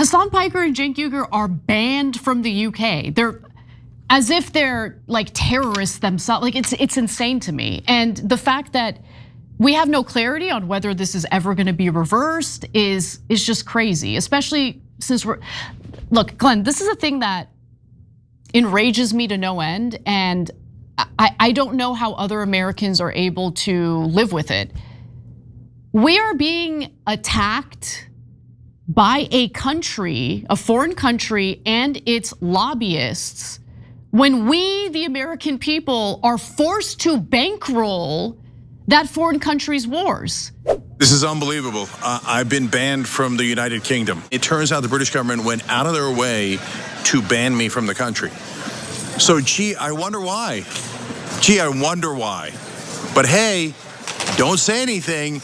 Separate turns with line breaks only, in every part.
Hasan Piker and Cenk Uygur are banned from the UK. They're as if they're like terrorists themselves. Like it's insane to me. And the fact that we have no clarity on whether this is ever going to be reversed is just crazy, especially since look, Glenn, this is a thing that enrages me to no end, and I don't know how other Americans are able to live with it. We are being attacked by a country, a foreign country, and its lobbyists when we, the American people, are forced to bankroll that foreign country's wars.
This is unbelievable. I've been banned from the United Kingdom. It turns out the British government went out of their way to ban me from the country. So, gee, I wonder why. But hey, don't say anything.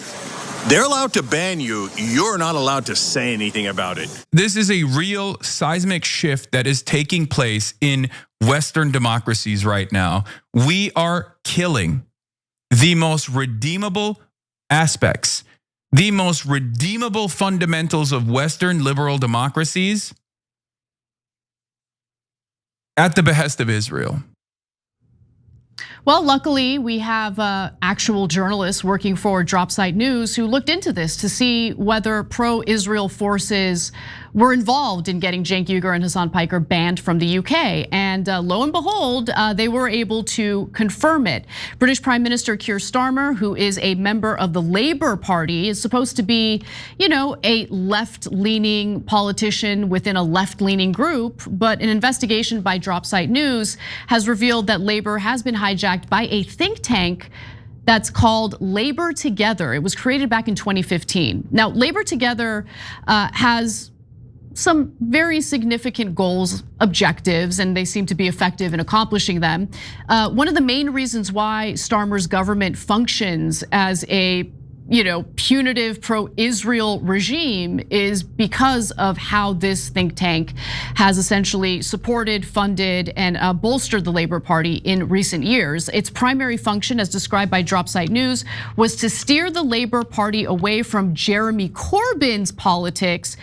They're allowed to ban you. You're not allowed to say anything about it.
This is a real seismic shift that is taking place in Western democracies right now. We are killing the most redeemable aspects, the most redeemable fundamentals of Western liberal democracies at the behest of Israel.
Well, luckily we have actual journalists working for Dropsite News who looked into this to see whether pro-Israel forces were involved in getting Cenk Uygur and Hasan Piker banned from the UK. And lo and behold, they were able to confirm it. British Prime Minister Keir Starmer, who is a member of the Labour Party, is supposed to be, a left-leaning politician within a left-leaning group. But an investigation by Dropsite News has revealed that Labour has been hijacked by a think tank that's called Labour Together. It was created back in 2015. Now, Labour Together has some very significant goals, objectives, and they seem to be effective in accomplishing them. One of the main reasons why Starmer's government functions as a punitive pro-Israel regime is because of how this think tank has essentially supported, funded, and bolstered the Labour Party in recent years. Its primary function, as described by Dropsite News, was to steer the Labour Party away from Jeremy Corbyn's politics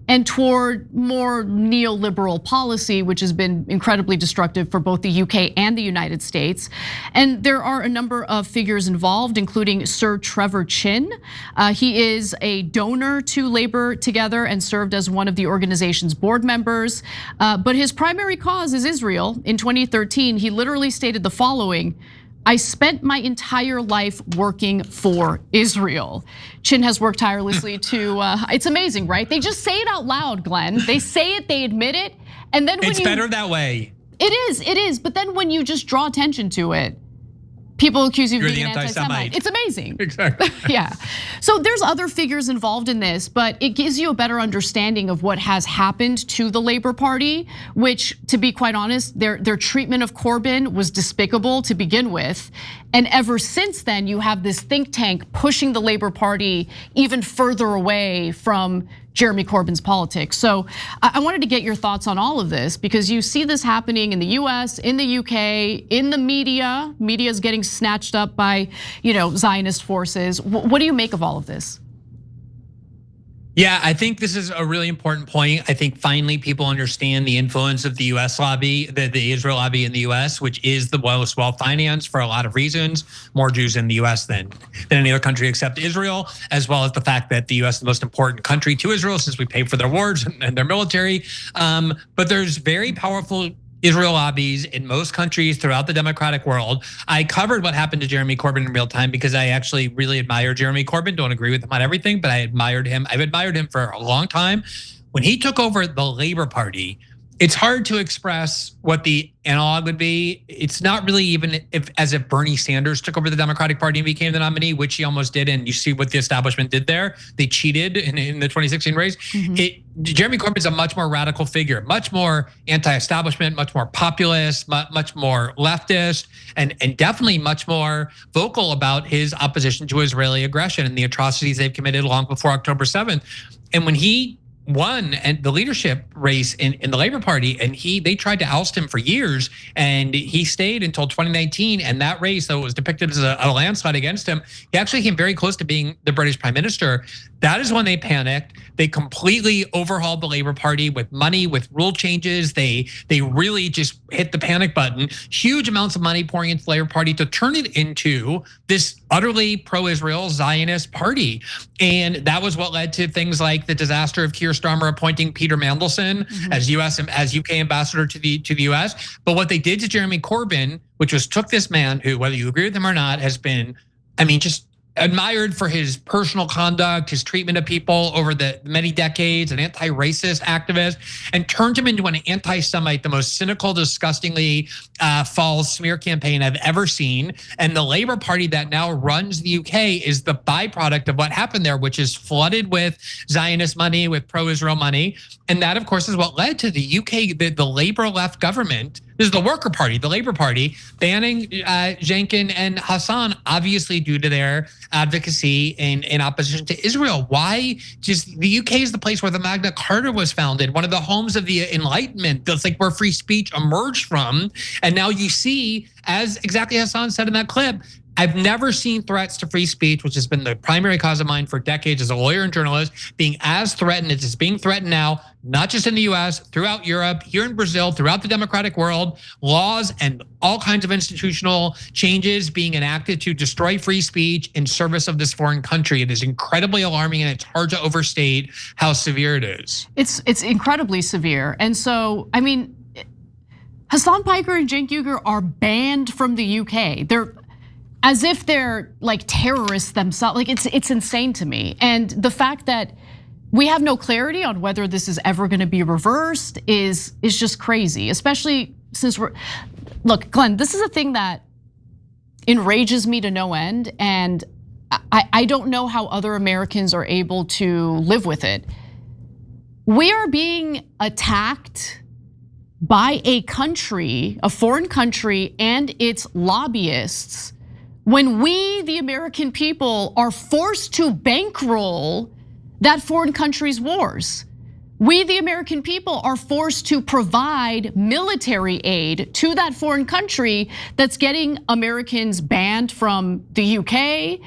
and toward more neoliberal policy, which has been incredibly destructive for both the UK and the United States. And there are a number of figures involved, including Sir Trevor Chin. He is a donor to Labour Together and served as one of the organization's board members. But his primary cause is Israel. In 2013, he literally stated the following: "I spent my entire life working for Israel." Chin has worked tirelessly to, it's amazing, right? They just say it out loud, Glenn. They say it, they admit it, and then when
it's better that way.
It is, but then when you just draw attention to it, people accuse you of being an anti-Semite. It's amazing.
Exactly.
Yeah. So there's other figures involved in this, but it gives you a better understanding of what has happened to the Labour Party, which, to be quite honest, their treatment of Corbyn was despicable to begin with. And ever since then, you have this think tank pushing the Labour Party even further away from Jeremy Corbyn's politics. So I wanted to get your thoughts on all of this, because you see this happening in the US, in the UK, in the media. Media is getting snatched up by Zionist forces. What do you make of all of this?
Yeah, I think this is a really important point. I think finally people understand the influence of the US lobby, the Israel lobby in the US, which is the most well-financed for a lot of reasons. More Jews in the US than any other country except Israel, as well as the fact that the US is the most important country to Israel since we pay for their wars and their military. But there's very powerful Israel lobbies in most countries throughout the democratic world. I covered what happened to Jeremy Corbyn in real time because I actually really admire Jeremy Corbyn. Don't agree with him on everything, but I admired him. I've admired him for a long time. When he took over the Labour Party, it's hard to express what the analog would be. It's not really even as if Bernie Sanders took over the Democratic Party and became the nominee, which he almost did. And you see what the establishment did there. They cheated in the 2016 race. Jeremy Corbyn's a much more radical figure, much more anti-establishment, much more populist, much more leftist, and definitely much more vocal about his opposition to Israeli aggression and the atrocities they've committed long before October 7th. And when he won and the leadership race in the Labour Party, and they tried to oust him for years, and he stayed until 2019. And that race, though it was depicted as a landslide against him, he actually came very close to being the British Prime Minister. That is when they panicked. They completely overhauled the Labor Party with money, with rule changes. They really just hit the panic button. Huge amounts of money pouring into the Labor Party to turn it into this utterly pro-Israel Zionist party. And that was what led to things like the disaster of Keir Starmer appointing Peter Mandelson as UK ambassador to the US. But what they did to Jeremy Corbyn, which was took this man who, whether you agree with him or not, has been, just admired for his personal conduct, his treatment of people over the many decades, an anti-racist activist, and turned him into an anti-Semite, the most cynical, disgustingly false smear campaign I've ever seen. And the Labor Party that now runs the UK is the byproduct of what happened there, which is flooded with Zionist money, with pro-Israel money. And that, of course, is what led to the UK, the Labor left government. This is the Worker Party, the Labor Party, banning Cenk and Hasan, obviously due to their advocacy in opposition to Israel. Why? Just the UK is the place where the Magna Carta was founded, one of the homes of the Enlightenment. That's like where free speech emerged from. And now you see, as exactly Hasan said in that clip, I've never seen threats to free speech, which has been the primary cause of mine for decades as a lawyer and journalist, being as threatened as it's being threatened now, not just in the US, throughout Europe, here in Brazil, throughout the democratic world, laws and all kinds of institutional changes being enacted to destroy free speech in service of this foreign country. It is incredibly alarming, and it's hard to overstate how severe it is.
It's incredibly severe. And so, Hasan, Piker, and Cenk Uygur are banned from the UK. They're as if they're like terrorists themselves. Like it's insane to me. And the fact that we have no clarity on whether this is ever going to be reversed is just crazy, especially since look, Glenn, this is a thing that enrages me to no end. And I don't know how other Americans are able to live with it. We are being attacked by a country, a foreign country, and its lobbyists when we, the American people, are forced to bankroll that foreign country's wars. We, the American people, are forced to provide military aid to that foreign country that's getting Americans banned from the UK,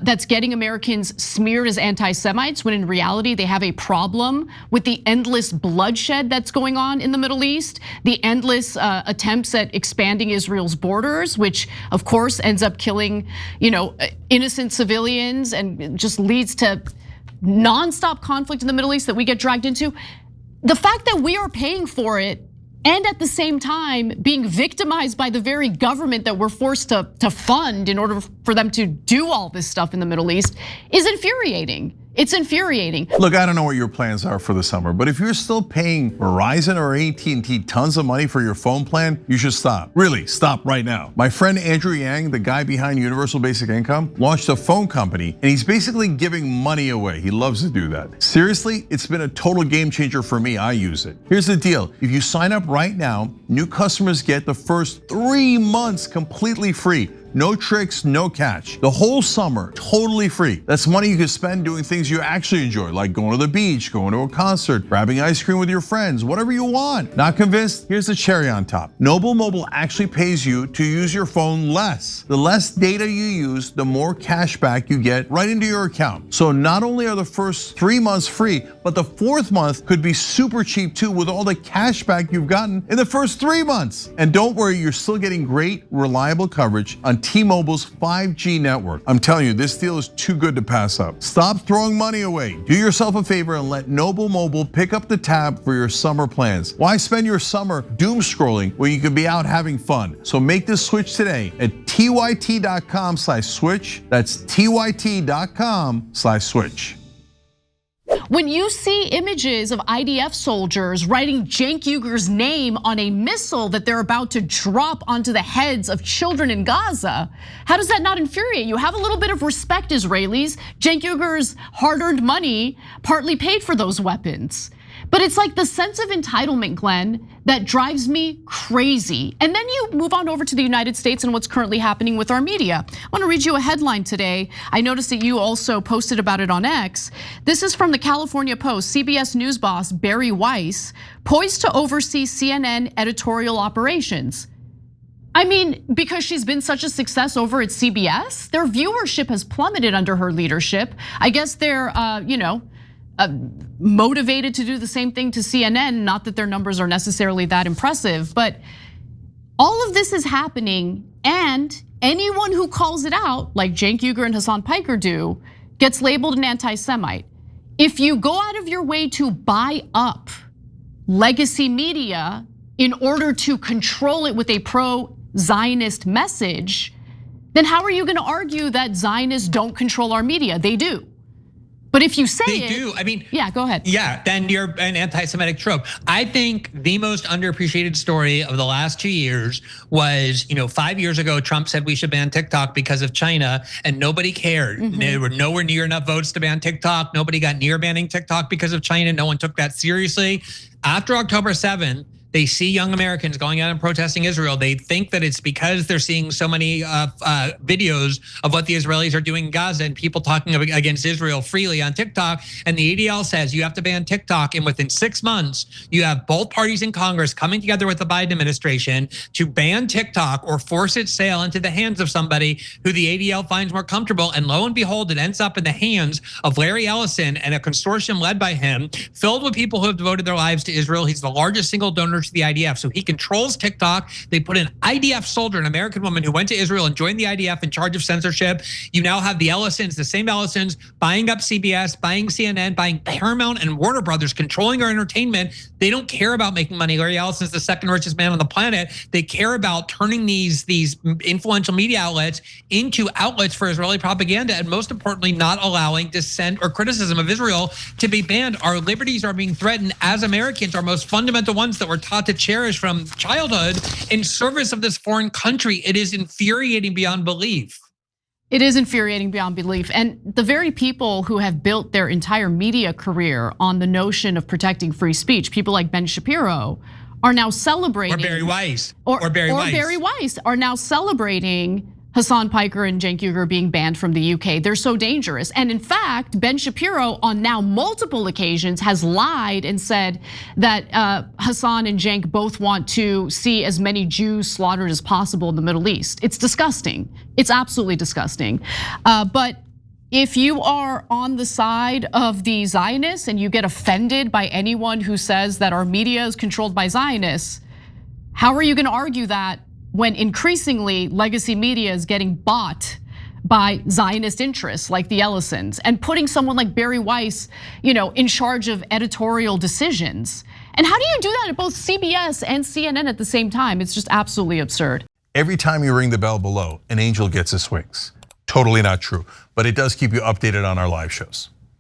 that's getting Americans smeared as anti-Semites, when in reality they have a problem with the endless bloodshed that's going on in the Middle East, the endless attempts at expanding Israel's borders, which of course ends up killing, innocent civilians and just leads to nonstop conflict in the Middle East that we get dragged into. The fact that we are paying for it and at the same time being victimized by the very government that we're forced to fund in order for them to do all this stuff in the Middle East is infuriating. It's infuriating.
Look, I don't know what your plans are for the summer, but if you're still paying Verizon or AT&T tons of money for your phone plan, you should stop. Really, stop right now. My friend Andrew Yang, the guy behind Universal Basic Income, launched a phone company, and he's basically giving money away. He loves to do that. Seriously, it's been a total game changer for me. I use it. Here's the deal. If you sign up right now, new customers get the first 3 months completely free. No tricks, no catch. The whole summer, totally free. That's money you can spend doing things you actually enjoy, like going to the beach, going to a concert, grabbing ice cream with your friends, whatever you want. Not convinced? Here's the cherry on top. Noble Mobile actually pays you to use your phone less. The less data you use, the more cash back you get right into your account. So not only are the first 3 months free, but the 4th month could be super cheap too, with all the cash back you've gotten in the first 3 months. And don't worry, you're still getting great, reliable coverage on T-Mobile's 5G network. I'm telling you, this deal is too good to pass up. Stop throwing money away. Do yourself a favor and let Noble Mobile pick up the tab for your summer plans. Why spend your summer doom scrolling when you can be out having fun? So make this switch today at tyt.com/switch. That's tyt.com/switch.
When you see images of IDF soldiers writing Cenk Uygur's name on a missile that they're about to drop onto the heads of children in Gaza, how does that not infuriate you? Have a little bit of respect, Israelis. Cenk Uygur's hard-earned money partly paid for those weapons. But it's like the sense of entitlement, Glenn, that drives me crazy. And then you move on over to the United States and what's currently happening with our media. I want to read you a headline today. I noticed that you also posted about it on X. This is from the California Post. CBS News boss Barry Weiss, poised to oversee CNN editorial operations. I mean, because she's been such a success over at CBS, their viewership has plummeted under her leadership. I guess they're, motivated to do the same thing to CNN. Not that their numbers are necessarily that impressive, but all of this is happening, and anyone who calls it out, like Cenk Uygur and Hasan Piker do, gets labeled an anti-Semite. If you go out of your way to buy up legacy media in order to control it with a pro-Zionist message, then how are you gonna argue that Zionists don't control our media? They do. But if you say
they do, I mean,
yeah, go ahead.
Yeah, then you're an anti-Semitic trope. I think the most underappreciated story of the last 2 years was, 5 years ago, Trump said we should ban TikTok because of China, and nobody cared. There were nowhere near enough votes to ban TikTok. Nobody got near banning TikTok because of China. No one took that seriously. After October 7th, they see young Americans going out and protesting Israel. They think that it's because they're seeing so many videos of what the Israelis are doing in Gaza and people talking against Israel freely on TikTok. And the ADL says you have to ban TikTok. And within 6 months, you have both parties in Congress coming together with the Biden administration to ban TikTok or force its sale into the hands of somebody who the ADL finds more comfortable. And lo and behold, it ends up in the hands of Larry Ellison and a consortium led by him, filled with people who have devoted their lives to Israel. He's the largest single donor to the IDF. So he controls TikTok. They put an IDF soldier, an American woman who went to Israel and joined the IDF in charge of censorship. You now have the Ellisons, the same Ellisons, buying up CBS, buying CNN, buying Paramount and Warner Brothers, controlling our entertainment. They don't care about making money. Larry Ellison is the second richest man on the planet. They care about turning these influential media outlets into outlets for Israeli propaganda, and most importantly, not allowing dissent or criticism of Israel to be banned. Our liberties are being threatened as Americans, our most fundamental ones that we're taught to cherish from childhood, in service of this foreign country. It is infuriating beyond belief.
It is infuriating beyond belief. And the very people who have built their entire media career on the notion of protecting free speech, people like Ben Shapiro, are now celebrating.
Or Barry Weiss.
Or Barry Weiss are now celebrating Hasan Piker and Cenk Uygur being banned from the UK. They're so dangerous. And in fact, Ben Shapiro on now multiple occasions has lied and said that Hasan and Cenk both want to see as many Jews slaughtered as possible in the Middle East. It's disgusting. It's absolutely disgusting. But if you are on the side of the Zionists and you get offended by anyone who says that our media is controlled by Zionists, how are you gonna argue that when increasingly legacy media is getting bought by Zionist interests like the Ellisons, and putting someone like Barry Weiss, in charge of editorial decisions? And how do you do that at both CBS and CNN at the same time? It's just absolutely absurd.
Every time you ring the bell below, an angel gets his wings. Totally not true, but it does keep you updated on our live shows.